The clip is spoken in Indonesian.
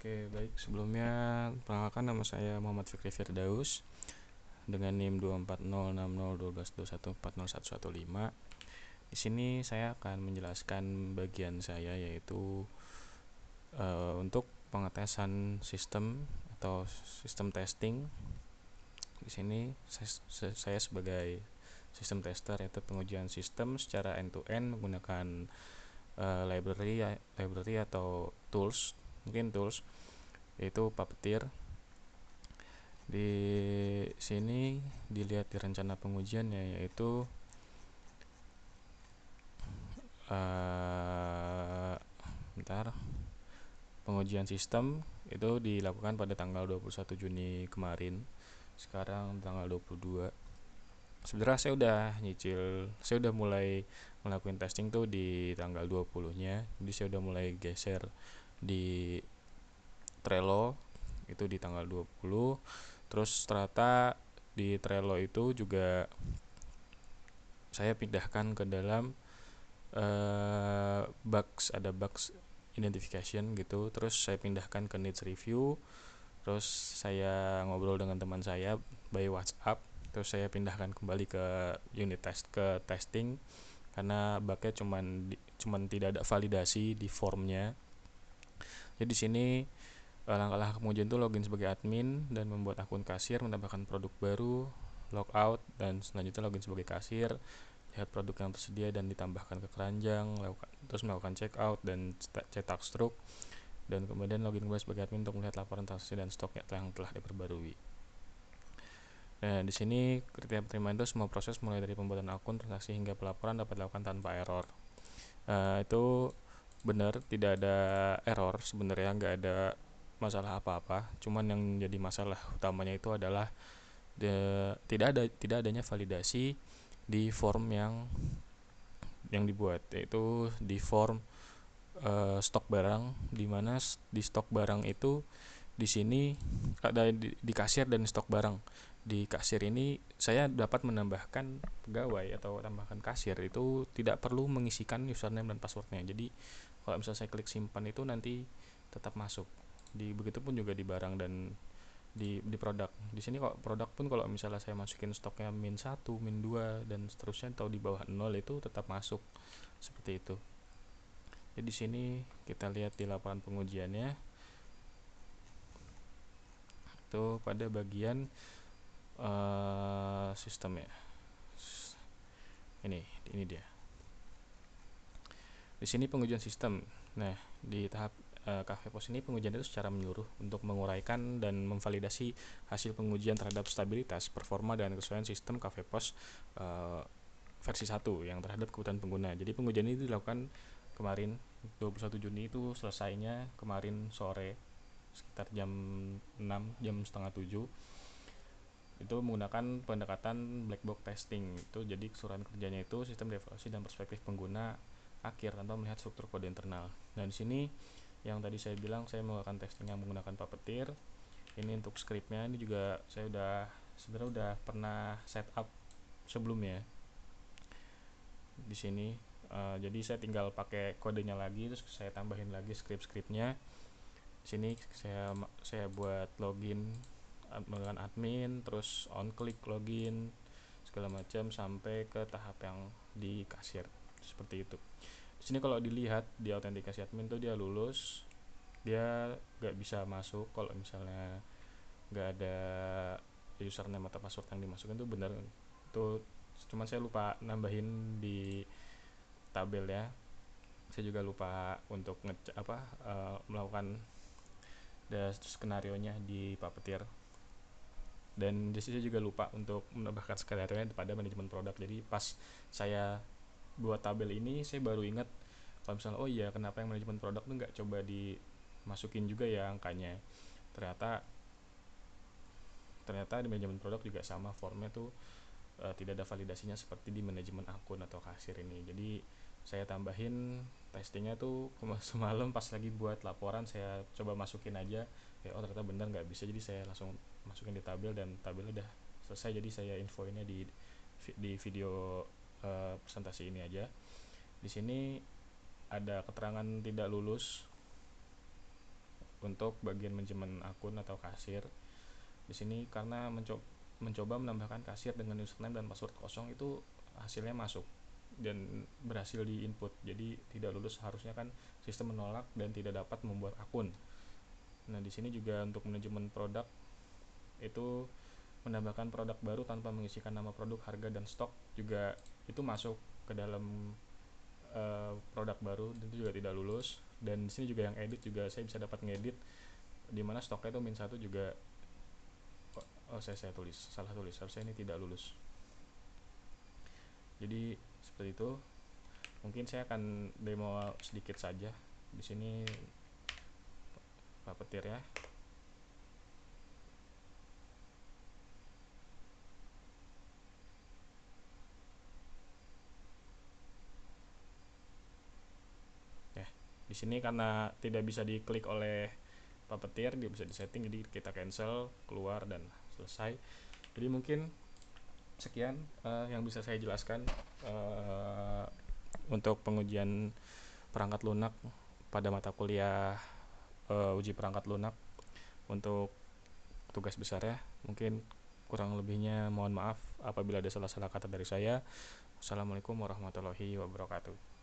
Oke, baik. Sebelumnya, perkenalkan nama saya Muhammad Fikri Firdaus dengan NIM 240601221401115. Di sini saya akan menjelaskan bagian saya yaitu untuk pengetesan sistem atau sistem testing. Di sini saya sebagai sistem tester yaitu pengujian sistem secara end to end menggunakan library atau tools, mungkin tools yaitu Puppeteer. Di sini dilihat di rencana pengujiannya yaitu pengujian sistem itu dilakukan pada tanggal 21 Juni kemarin. Sekarang tanggal 22. Sebenarnya saya udah mulai ngelakuin testing tuh di tanggal 20-nya. Jadi saya udah mulai geser di Trello itu di tanggal 20. Terus ternyata di Trello itu juga saya pindahkan ke dalam ada bugs identification gitu. Terus saya pindahkan ke needs review. Terus saya ngobrol dengan teman saya by WhatsApp. Terus saya pindahkan kembali ke unit test ke testing karena bugnya cuman tidak ada validasi di formnya. Jadi di sini langkah-langkah pengujian itu login sebagai admin dan membuat akun kasir, menambahkan produk baru, logout, dan selanjutnya login sebagai kasir, lihat produk yang tersedia dan ditambahkan ke keranjang, terus melakukan checkout dan cetak struk, dan kemudian login kembali sebagai admin untuk melihat laporan transaksi dan stok yang telah diperbarui. Nah, di sini kriteria penerimaan itu semua proses mulai dari pembuatan akun, transaksi hingga pelaporan dapat dilakukan tanpa error. Itu benar, tidak ada error sebenarnya, nggak ada masalah apa-apa. Cuman yang jadi masalah utamanya itu adalah tidak adanya validasi di form yang dibuat, yaitu di form stok barang, di mana di stok barang itu di sini ada di kasir dan stok barang. Di kasir ini saya dapat menambahkan pegawai atau tambahkan kasir itu tidak perlu mengisikan username dan passwordnya. Jadi kalau misalnya saya klik simpan itu nanti tetap masuk. Begitupun juga di barang dan di produk. Di sini kok produk pun kalau misalnya saya masukin stoknya -1, -2 dan seterusnya atau di bawah 0 itu tetap masuk. Seperti itu. Jadi di sini kita lihat di laporan pengujiannya itu pada bagian sistem ya. Ini dia. Di sini pengujian sistem. Nah, di tahap KVPOS ini pengujian itu secara menyeluruh untuk menguraikan dan memvalidasi hasil pengujian terhadap stabilitas, performa dan kesesuaian sistem KVPOS versi 1 yang terhadap kebutuhan pengguna. Jadi pengujian ini dilakukan kemarin 21 Juni itu selesainya kemarin sore sekitar jam 6, jam setengah 7. Itu menggunakan pendekatan black box testing. Itu jadi keseluruhan kerjanya itu sistem evaluasi dan perspektif pengguna akhir tanpa melihat struktur kode internal. Dan di sini yang tadi saya bilang saya melakukan testing yang menggunakan Puppeteer. Ini untuk scriptnya ini juga saya sebenarnya udah pernah setup sebelumnya di sini. Jadi saya tinggal pakai kodenya lagi, terus saya tambahin lagi script-scriptnya. Di sini saya buat login menggunakan admin, terus on click login segala macam sampai ke tahap yang di kasir seperti itu. Di sini kalau dilihat di autentikasi admin tuh dia lulus, dia nggak bisa masuk kalau misalnya nggak ada username atau password yang dimasukin tuh bener tuh. Cuman saya lupa nambahin di tabel ya. Saya juga lupa untuk melakukan skenario nya di Puppeteer. Dan di sini juga lupa untuk menambahkan skenario nya pada manajemen produk. Jadi pas saya buat tabel ini saya baru ingat kalau misalnya oh iya kenapa yang manajemen produk tuh nggak coba dimasukin juga ya angkanya. Ternyata di manajemen produk juga sama, formnya tuh tidak ada validasinya seperti di manajemen akun atau kasir ini. Jadi saya tambahin testingnya tuh semalam pas lagi buat laporan saya coba masukin aja oh ternyata benar nggak bisa, jadi saya langsung masukin di tabel dan tabelnya udah selesai. Jadi saya infoinnya di video presentasi ini aja. Di sini ada keterangan tidak lulus untuk bagian manajemen akun atau kasir. Di sini karena mencoba menambahkan kasir dengan username dan password kosong, itu hasilnya masuk dan berhasil di input, jadi tidak lulus. Harusnya kan sistem menolak dan tidak dapat membuat akun. Nah, di sini juga untuk manajemen produk, itu menambahkan produk baru tanpa mengisikan nama produk, harga, dan stok, juga itu masuk ke dalam produk baru, dan itu juga tidak lulus. Dan di sini juga yang edit, juga saya bisa dapat ngedit di mana stoknya itu -1 juga. Saya tulis salah tulis, harusnya ini tidak lulus. Jadi seperti itu. Mungkin saya akan demo sedikit saja di sini, Pak Petir ya. Ya, di sini karena tidak bisa diklik oleh Pak Petir, dia bisa disetting, jadi kita cancel, keluar, dan selesai. Jadi mungkin sekian yang bisa saya jelaskan untuk pengujian perangkat lunak pada mata kuliah uji perangkat lunak untuk tugas besar ya. Mungkin kurang lebihnya mohon maaf apabila ada salah-salah kata dari saya. Assalamualaikum warahmatullahi wabarakatuh.